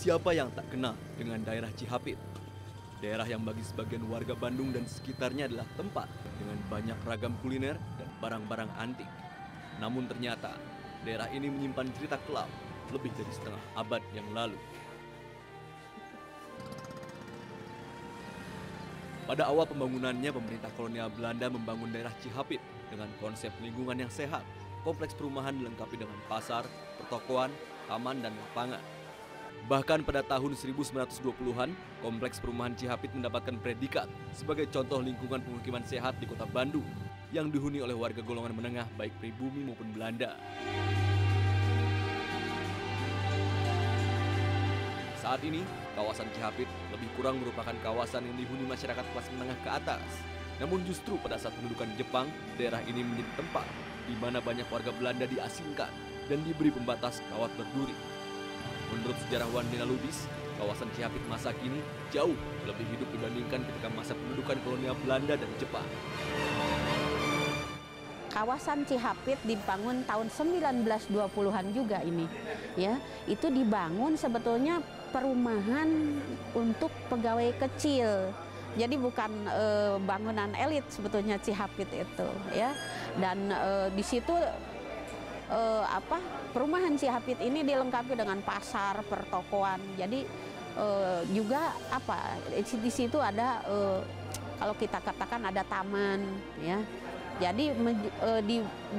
Siapa yang tak kenal dengan daerah Cihapit? Daerah yang bagi sebagian warga Bandung dan sekitarnya adalah tempat dengan banyak ragam kuliner dan barang-barang antik. Namun ternyata, daerah ini menyimpan cerita kelam lebih dari setengah abad yang lalu. Pada awal pembangunannya, pemerintah kolonial Belanda membangun daerah Cihapit dengan konsep lingkungan yang sehat. Kompleks perumahan dilengkapi dengan pasar, pertokoan, taman, dan lapangan. Bahkan pada tahun 1920-an, kompleks perumahan Cihapit mendapatkan predikat sebagai contoh lingkungan pemukiman sehat di kota Bandung yang dihuni oleh warga golongan menengah baik pribumi maupun Belanda. Saat ini, kawasan Cihapit lebih kurang merupakan kawasan yang dihuni masyarakat kelas menengah ke atas. Namun justru pada saat pendudukan Jepang, daerah ini menjadi tempat di mana banyak warga Belanda diasingkan dan diberi pembatas kawat berduri. Menurut sejarawan Nina Lubis, kawasan Cihapit masa kini jauh lebih hidup dibandingkan ketika masa pendudukan kolonial Belanda dan Jepang. Kawasan Cihapit dibangun tahun 1920-an juga ini. Ya, itu dibangun sebetulnya perumahan untuk pegawai kecil. Jadi bukan bangunan elit sebetulnya Cihapit itu, ya. Dan di situ perumahan Cihapit ini dilengkapi dengan pasar, pertokoan. Jadi juga di situ ada kalau kita katakan ada taman, ya. Jadi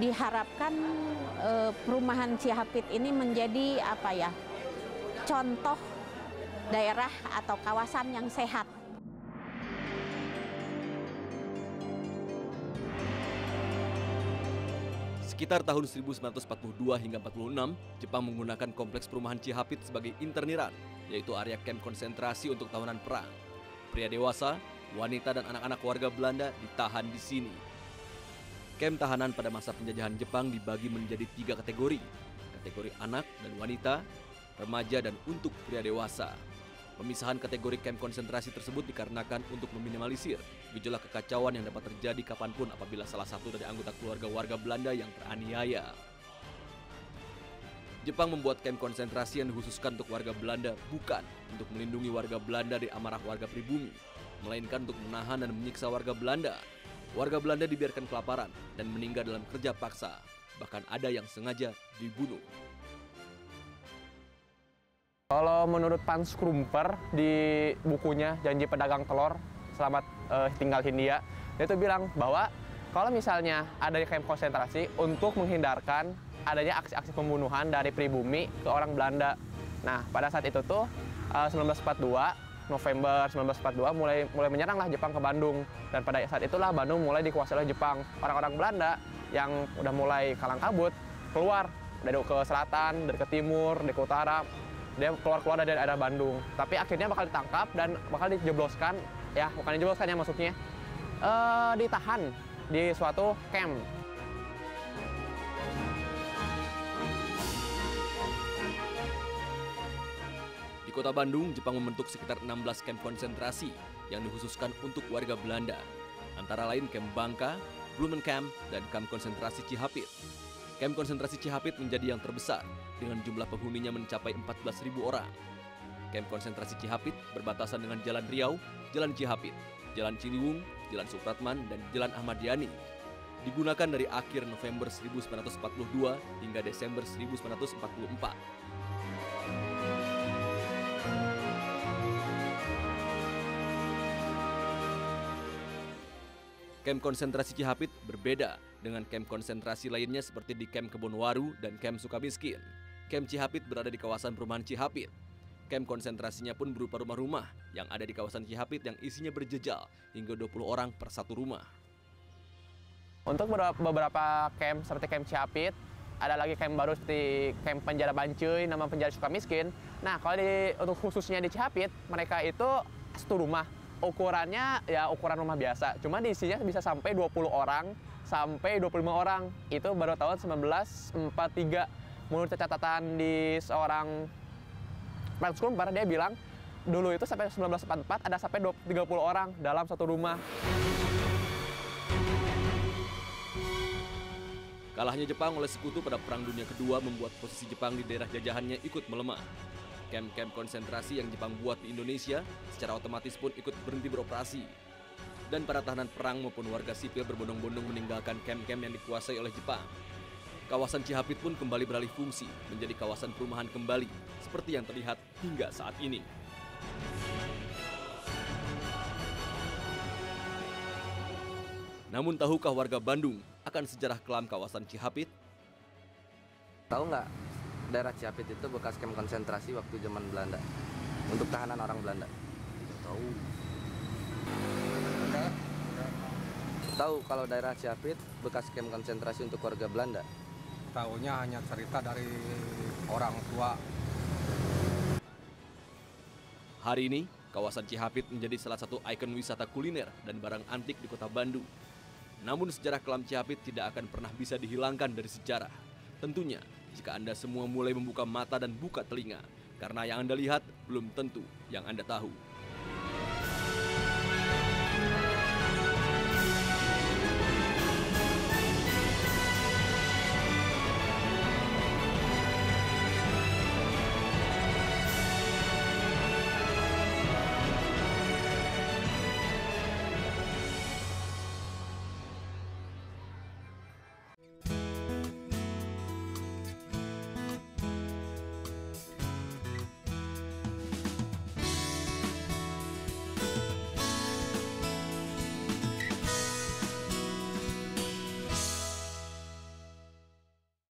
diharapkan perumahan Cihapit ini menjadi contoh daerah atau kawasan yang sehat. Sekitar tahun 1942 hingga 46, Jepang menggunakan kompleks perumahan Cihapit sebagai interniran, yaitu area kamp konsentrasi untuk tahanan perang. Pria dewasa, wanita, dan anak-anak warga Belanda ditahan di sini. Kamp tahanan pada masa penjajahan Jepang dibagi menjadi 3 kategori. Kategori anak dan wanita, remaja, dan untuk pria dewasa. Pemisahan kategori kamp konsentrasi tersebut dikarenakan untuk meminimalisir gejolak kekacauan yang dapat terjadi kapanpun apabila salah satu dari anggota keluarga warga Belanda yang teraniaya. Jepang membuat kamp konsentrasi yang dikhususkan untuk warga Belanda bukan untuk melindungi warga Belanda dari amarah warga pribumi, melainkan untuk menahan dan menyiksa warga Belanda. Warga Belanda dibiarkan kelaparan dan meninggal dalam kerja paksa, bahkan ada yang sengaja dibunuh. Kalau menurut Hans Krumper di bukunya Janji Pedagang Telur, Selamat Tinggal Hindia, dia itu bilang bahwa kalau misalnya ada kamp konsentrasi untuk menghindarkan adanya aksi-aksi pembunuhan dari pribumi ke orang Belanda. Nah, pada saat itu tuh 1942, November 1942 mulai menyeranglah Jepang ke Bandung, dan pada saat itulah Bandung mulai dikuasai oleh Jepang. Orang-orang Belanda yang udah mulai kalang kabut keluar dari ke selatan, dari ke timur, dari ke utara. Dia keluar dari daerah Bandung, tapi akhirnya bakal ditangkap dan bakal dijebloskan, ya bukan dijebloskan ya maksudnya, ditahan di suatu camp. Di kota Bandung, Jepang membentuk sekitar 16 kamp konsentrasi yang dikhususkan untuk warga Belanda, antara lain kamp Bangka, Blumenkamp, dan kamp konsentrasi Cihapit. Kamp konsentrasi Cihapit menjadi yang terbesar dengan jumlah penghuninya mencapai 14.000 orang. Kamp konsentrasi Cihapit berbatasan dengan Jalan Riau, Jalan Cihapit, Jalan Ciliwung, Jalan Supratman, dan Jalan Ahmad Yani. Digunakan dari akhir November 1942 hingga Desember 1944. Kamp konsentrasi Cihapit berbeda dengan kamp konsentrasi lainnya seperti di kamp Kebonwaru dan kamp Sukamiskin. Kamp Cihapit berada di kawasan perumahan Cihapit. Kamp konsentrasinya pun berupa rumah-rumah yang ada di kawasan Cihapit yang isinya berjejal hingga 20 orang per satu rumah. Untuk beberapa camp seperti kamp Cihapit, ada lagi camp baru seperti camp Penjara Bancuy, nama Penjara Sukamiskin. Nah, kalau untuk khususnya di Cihapit, mereka itu satu rumah. Ukurannya ya ukuran rumah biasa, cuma diisinya bisa sampai 20 orang sampai 25 orang. Itu baru tahun 1943. Menurut catatan di seorang Hans Krumper, dia bilang dulu itu sampai 1944 ada sampai 30 orang dalam satu rumah. Kalahnya Jepang oleh sekutu pada Perang Dunia Kedua membuat posisi Jepang di daerah jajahannya ikut melemah. Kem-kem konsentrasi yang Jepang buat di Indonesia secara otomatis pun ikut berhenti beroperasi. Dan para tahanan perang maupun warga sipil berbondong-bondong meninggalkan kem-kem yang dikuasai oleh Jepang. Kawasan Cihapit pun kembali beralih fungsi menjadi kawasan perumahan kembali seperti yang terlihat hingga saat ini. Namun tahukah warga Bandung akan sejarah kelam kawasan Cihapit? Tahu nggak, daerah Cihapit itu bekas kem konsentrasi waktu zaman Belanda untuk tahanan orang Belanda. Tahu. Tahu kalau daerah Cihapit bekas kem konsentrasi untuk warga Belanda? Tahunya hanya cerita dari orang tua. Hari ini, kawasan Cihapit menjadi salah satu ikon wisata kuliner dan barang antik di kota Bandung. Namun sejarah kelam Cihapit tidak akan pernah bisa dihilangkan dari sejarah. Tentunya, jika Anda semua mulai membuka mata dan buka telinga, karena yang Anda lihat belum tentu yang Anda tahu.